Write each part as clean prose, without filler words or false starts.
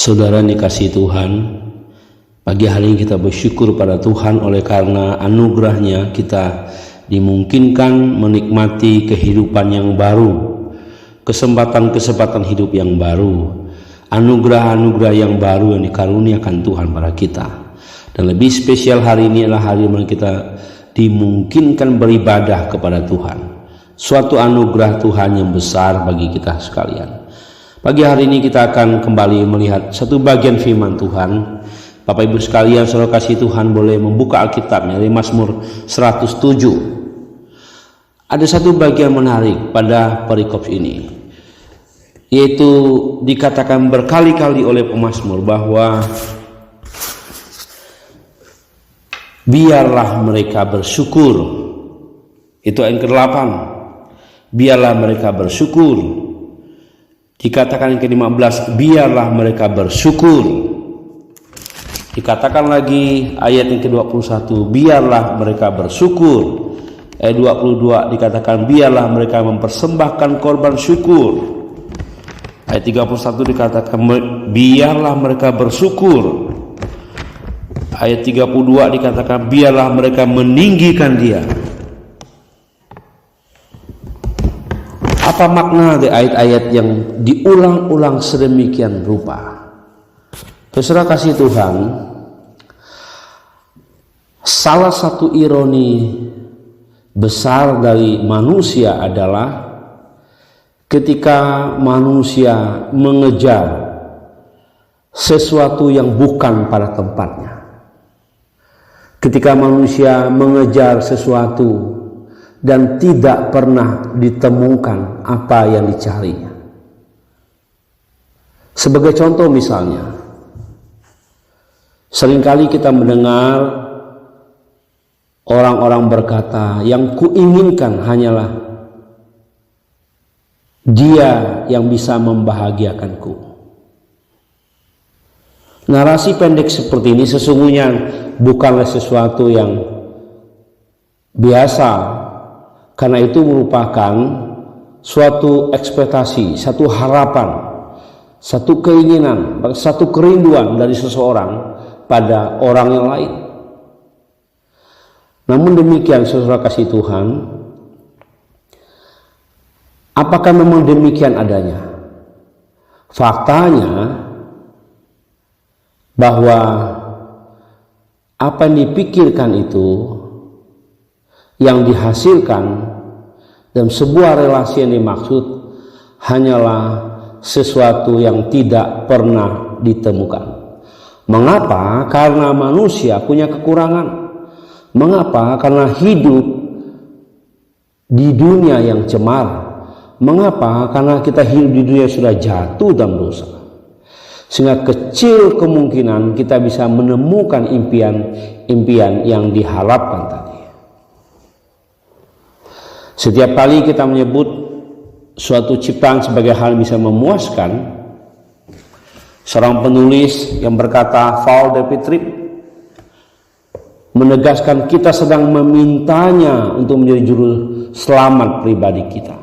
Saudara dikasih Tuhan, pagi hari ini kita bersyukur pada Tuhan oleh karena anugerahnya kita dimungkinkan menikmati kehidupan yang baru, kesempatan-kesempatan hidup yang baru, anugerah-anugerah yang baru yang dikaruniakan Tuhan pada kita. Dan lebih spesial hari ini adalah hari yang kita dimungkinkan beribadah kepada Tuhan. Suatu anugerah Tuhan yang besar bagi kita sekalian. Pagi hari ini kita akan kembali melihat satu bagian firman Tuhan. Bapak Ibu sekalian, saudara kasih Tuhan boleh membuka Alkitabnya dari Mazmur 107. Ada satu bagian menarik pada perikop ini, yaitu dikatakan berkali-kali oleh pemazmur bahwa biarlah mereka bersyukur. Itu ayat ke-8. Biarlah mereka bersyukur. Dikatakan yang ke-15, biarlah mereka bersyukur. Dikatakan lagi ayat yang ke-21, biarlah mereka bersyukur. Ayat 22 dikatakan biarlah mereka mempersembahkan korban syukur. Ayat 31 dikatakan biarlah mereka bersyukur. Ayat 32 dikatakan biarlah mereka meninggikan Dia. Apa makna dari ayat-ayat yang diulang-ulang sedemikian rupa? Saudara kasih Tuhan, salah satu ironi besar dari manusia adalah ketika manusia mengejar sesuatu yang bukan pada tempatnya. Ketika manusia mengejar sesuatu dan tidak pernah ditemukan apa yang dicarinya. Sebagai contoh misalnya, seringkali kita mendengar orang-orang berkata, yang kuinginkan hanyalah Dia yang bisa membahagiakanku. Narasi pendek seperti ini sesungguhnya bukanlah sesuatu yang biasa, karena itu merupakan suatu ekspektasi, satu harapan, satu keinginan, satu kerinduan dari seseorang pada orang yang lain. Namun demikian, saudara kasih Tuhan, apakah memang demikian adanya? Faktanya bahwa apa yang dipikirkan itu, yang dihasilkan dalam sebuah relasi yang dimaksud hanyalah sesuatu yang tidak pernah ditemukan. Mengapa? Karena manusia punya kekurangan. Mengapa? Karena hidup di dunia yang cemar. Mengapa? Karena kita hidup di dunia sudah jatuh dalam dosa. Sehingga kecil kemungkinan kita bisa menemukan impian yang diharapkan tadi. Setiap kali kita menyebut suatu ciptaan sebagai hal yang bisa memuaskan, seorang penulis yang berkata, Paul David Tripp, menegaskan kita sedang memintanya untuk menjadi juru selamat pribadi kita.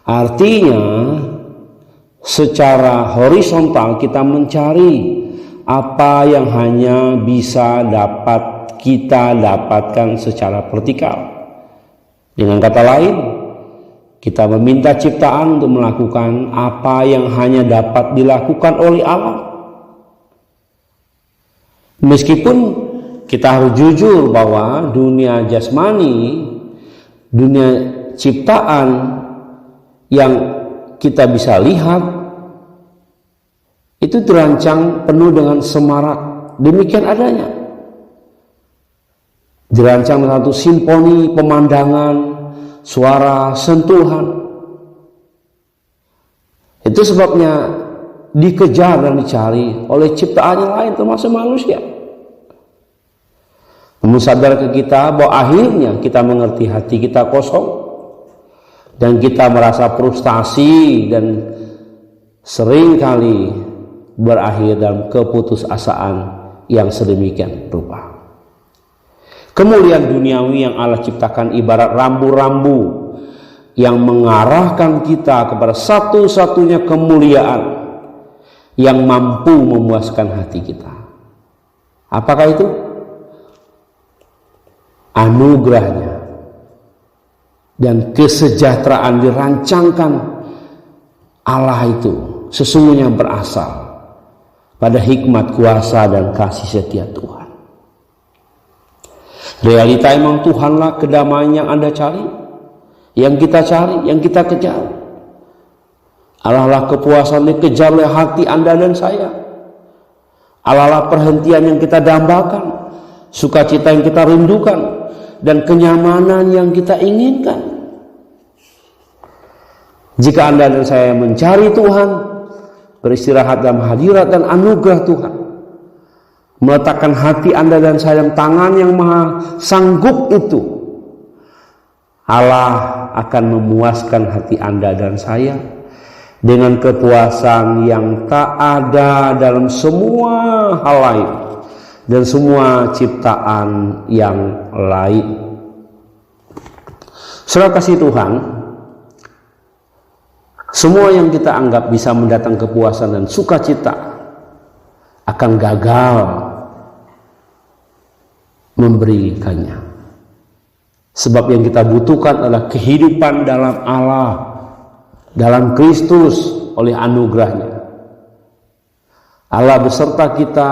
Artinya, secara horizontal kita mencari apa yang hanya bisa kita dapatkan secara vertikal. Dengan kata lain, kita meminta ciptaan untuk melakukan apa yang hanya dapat dilakukan oleh Allah. Meskipun kita harus jujur bahwa dunia jasmani, dunia ciptaan yang kita bisa lihat, itu dirancang penuh dengan semarak. Demikian adanya. Dirancang satu simfoni pemandangan, suara, sentuhan. Itu sebabnya dikejar dan dicari oleh ciptaan yang lain termasuk manusia. Namun sadar ke kita bahwa akhirnya kita mengerti hati kita kosong dan kita merasa frustasi dan seringkali berakhir dalam keputusasaan yang sedemikian rupa. Kemuliaan duniawi yang Allah ciptakan ibarat rambu-rambu yang mengarahkan kita kepada satu-satunya kemuliaan yang mampu memuaskan hati kita. Apakah itu? Anugerahnya dan kesejahteraan dirancangkan Allah itu sesungguhnya berasal pada hikmat, kuasa, dan kasih setia Tuhan. Realita emang Tuhanlah kedamaian yang Anda cari, yang kita cari, yang kita kejar. Allah lah kepuasan dikejar oleh hati Anda dan saya. Allah lah perhentian yang kita dambakan, sukacita yang kita rindukan, dan kenyamanan yang kita inginkan. Jika Anda dan saya mencari Tuhan, beristirahat dalam hadirat dan anugerah Tuhan, meletakkan hati Anda dan saya dalam tangan yang maha sanggup itu, Allah akan memuaskan hati Anda dan saya dengan kepuasan yang tak ada dalam semua hal lain dan semua ciptaan yang lain. Saudara kasih Tuhan, semua yang kita anggap bisa mendatangkan kepuasan dan sukacita akan gagal memberikannya. Sebab yang kita butuhkan adalah kehidupan dalam Allah, dalam Kristus oleh anugerahnya. Allah beserta kita,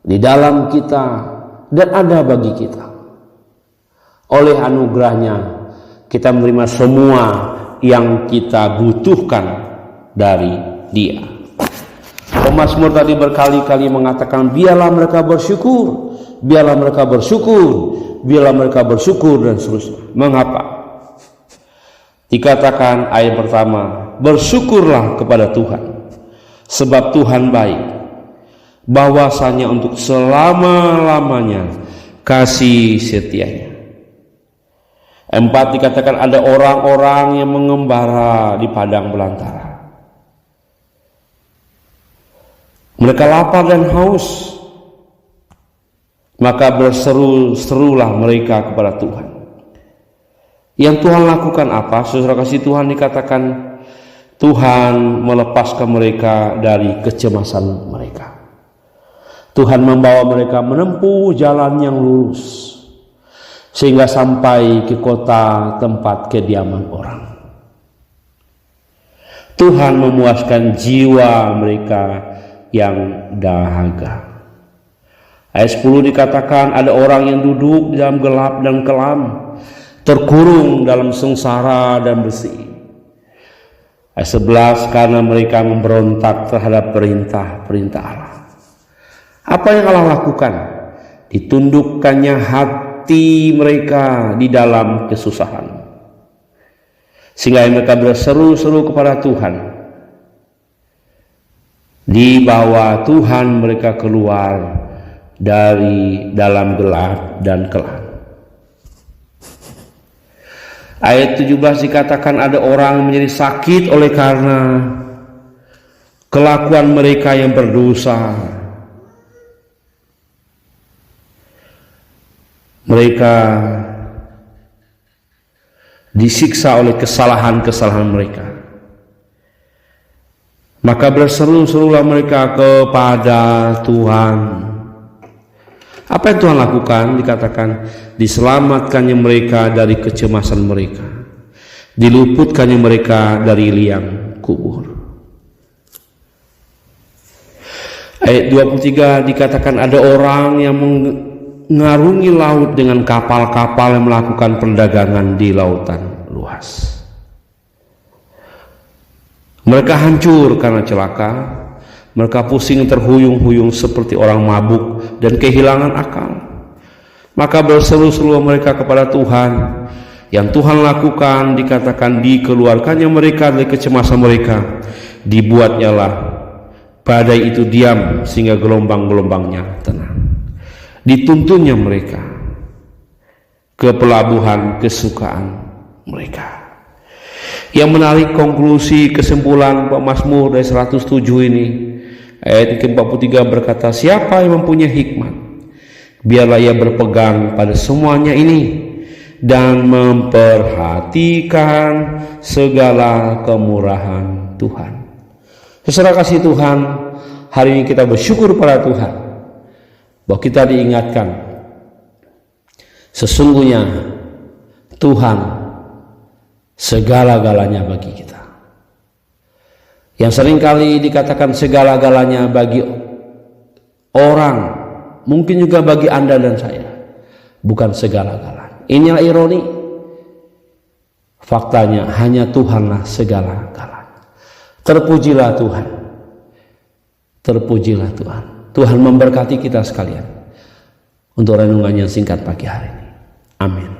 di dalam kita, dan ada bagi kita. Oleh anugerahnya kita menerima semua yang kita butuhkan dari Dia. Pemazmur tadi berkali-kali mengatakan, biarlah mereka bersyukur, biarlah mereka bersyukur, biarlah mereka bersyukur, dan seterusnya. Mengapa? Dikatakan ayat pertama, bersyukurlah kepada Tuhan, sebab Tuhan baik, bahwasanya untuk selama-lamanya kasih setianya. 4 dikatakan ada orang-orang yang mengembara di padang belantara. Mereka lapar dan haus, maka berseru-serulah mereka kepada Tuhan. Yang Tuhan lakukan apa? Saudara kasih Tuhan, dikatakan Tuhan melepaskan mereka dari kecemasan mereka. Tuhan membawa mereka menempuh jalan yang lurus sehingga sampai ke kota tempat kediaman orang. Tuhan memuaskan jiwa mereka yang dahaga. Ayat 10 dikatakan ada orang yang duduk dalam gelap dan kelam, terkurung dalam sengsara dan besi. Ayat 11, karena mereka memberontak terhadap perintah-perintah Allah. Apa yang Allah lakukan? Ditundukkannya hati mereka di dalam kesusahan, sehingga mereka berseru-seru kepada Tuhan. Di bawah Tuhan mereka keluar dari dalam gelap dan kelam. Ayat 17 dikatakan ada orang menjadi sakit oleh karena kelakuan mereka yang berdosa. Mereka disiksa oleh kesalahan-kesalahan mereka. Maka berseru-serulah mereka kepada Tuhan. Apa yang Tuhan lakukan? Dikatakan diselamatkannya mereka dari kecemasan mereka, diluputkannya mereka dari liang kubur. Ayat 23 dikatakan ada orang yang mengarungi laut dengan kapal-kapal yang melakukan perdagangan di lautan luas. Mereka hancur karena celaka, mereka pusing terhuyung-huyung seperti orang mabuk dan kehilangan akal. Maka berseru-seru mereka kepada Tuhan. Yang Tuhan lakukan dikatakan dikeluarkannya mereka dari kecemasan mereka, dibuatnyalah badai itu diam sehingga gelombang-gelombangnya tenang. Dituntunnya mereka ke pelabuhan kesukaan mereka. Yang menarik konklusi kesimpulan pemazmur dari 107 ini, ayat ke-43 berkata, siapa yang mempunyai hikmat, biarlah ia berpegang pada semuanya ini dan memperhatikan segala kemurahan Tuhan. Saudara kasih Tuhan, hari ini kita bersyukur pada Tuhan bahwa kita diingatkan sesungguhnya Tuhan segala-galanya bagi kita. Yang seringkali dikatakan segala-galanya bagi orang, mungkin juga bagi Anda dan saya, bukan segala-galanya. Inilah ironi. Faktanya hanya Tuhanlah segala-galanya. Terpujilah Tuhan. Terpujilah Tuhan. Tuhan memberkati kita sekalian untuk renungan yang singkat pagi hari ini. Amin.